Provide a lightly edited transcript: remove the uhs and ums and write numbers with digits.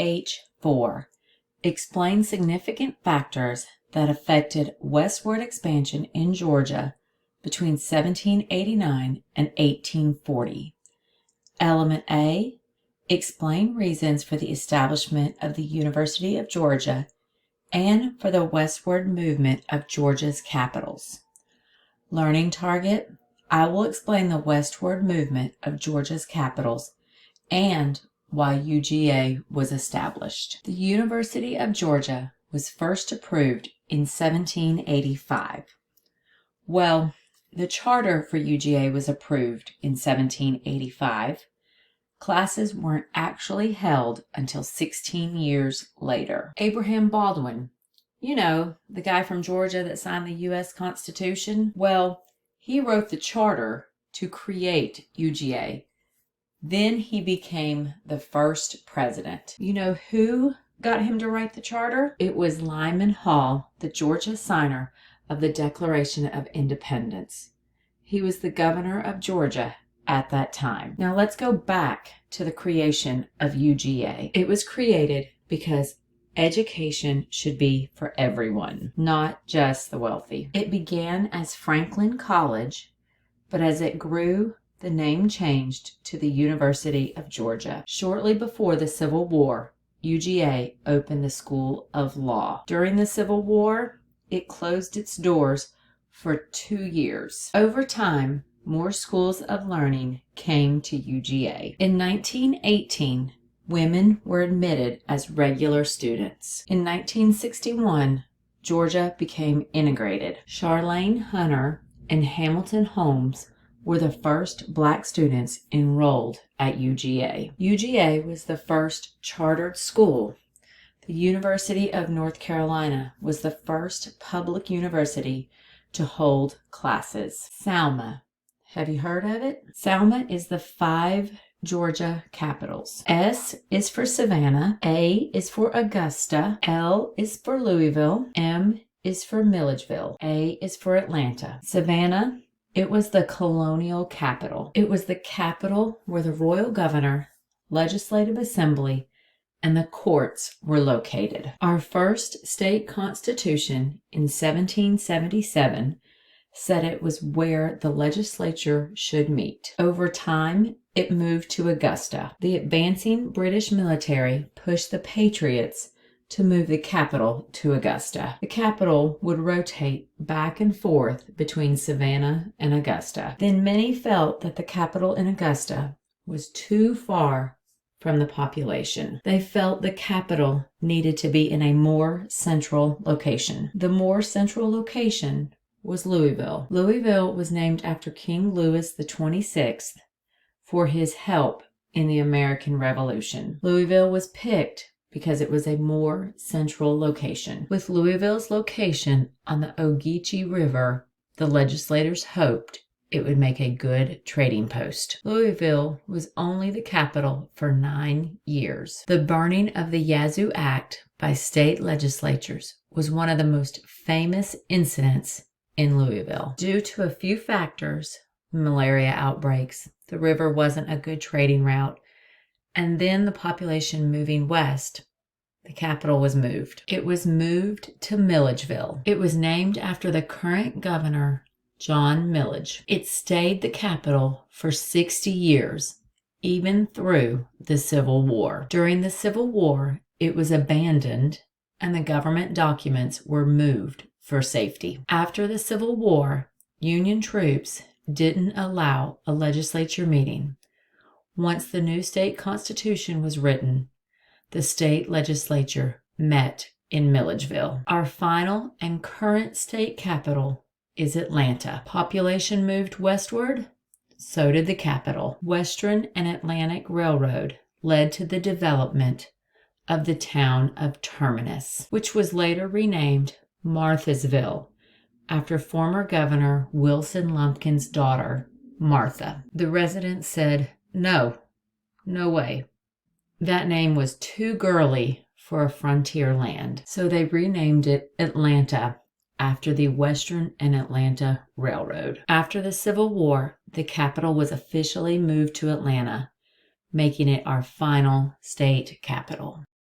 H4 explains significant factors that affected westward expansion in Georgia between 1789 and 1840. Element A, explain reasons for the establishment of the University of Georgia and for the westward movement of Georgia's capitals. Learning target, I will explain the westward movement of Georgia's capitals and why UGA was established. The University of Georgia was first approved in 1785. Well, the charter for UGA was approved in 1785. Classes weren't actually held until 16 years later. Abraham Baldwin, you know, the guy from Georgia that signed the U.S. Constitution? Well, he wrote the charter to create UGA. Then he became the first president. You know who got him to write the charter? It was Lyman Hall, the Georgia signer of the Declaration of Independence. He was the governor of Georgia at that time. Now let's go back to the creation of UGA. It was created because education should be for everyone, not just the wealthy. It began as Franklin College, but as it grew, the name changed to the University of Georgia. Shortly before the Civil War, UGA opened the School of Law. During the Civil War, it closed its doors for 2 years. Over time, more schools of learning came to UGA. In 1918, women were admitted as regular students. In 1961, Georgia became integrated. Charlene Hunter and Hamilton Holmes were the first Black students enrolled at UGA. UGA was the first chartered school. The University of North Carolina was the first public university to hold classes. SALMA. Have you heard of it? SALMA is the 5 Georgia capitals. S is for Savannah, A is for Augusta, L is for Louisville, M is for Milledgeville, A is for Atlanta. Savannah, it was the colonial capital. It was the capital where the royal governor, legislative assembly, and the courts were located. Our first state constitution in 1777 said it was where the legislature should meet. Over time, it moved to Augusta. The advancing British military pushed the Patriots to move the capital to Augusta. The capital would rotate back and forth between Savannah and Augusta. Then many felt that the capital in Augusta was too far from the population. They felt the capital needed to be in a more central location. The more central location was Louisville. Louisville was named after King Louis XXVI for his help in the American Revolution. Louisville was picked because it was a more central location. With Louisville's location on the Ogeechee River, the legislators hoped it would make a good trading post. Louisville was only the capital for 9 years. The burning of the Yazoo Act by state legislatures was one of the most famous incidents in Louisville. Due to a few factors, malaria outbreaks, the river wasn't a good trading route, and then the population moving west, the capital was moved. It was moved to Milledgeville. It was named after the current governor, John Millage. It stayed the capital for 60 years, even through the Civil War. During the Civil War, it was abandoned and the government documents were moved for safety. After the Civil War, Union troops didn't allow a legislature meeting. Once the new state constitution was written, the state legislature met in Milledgeville. Our final and current state capital is Atlanta. Population moved westward, so did the capital. Western and Atlantic Railroad led to the development of the town of Terminus, which was later renamed Marthasville after former Governor Wilson Lumpkin's daughter, Martha. The residents said, no way. That name was too girly for a frontier land, so they renamed it Atlanta after the Western and Atlanta Railroad. After the Civil War, the capital was officially moved to Atlanta, making it our final state capital.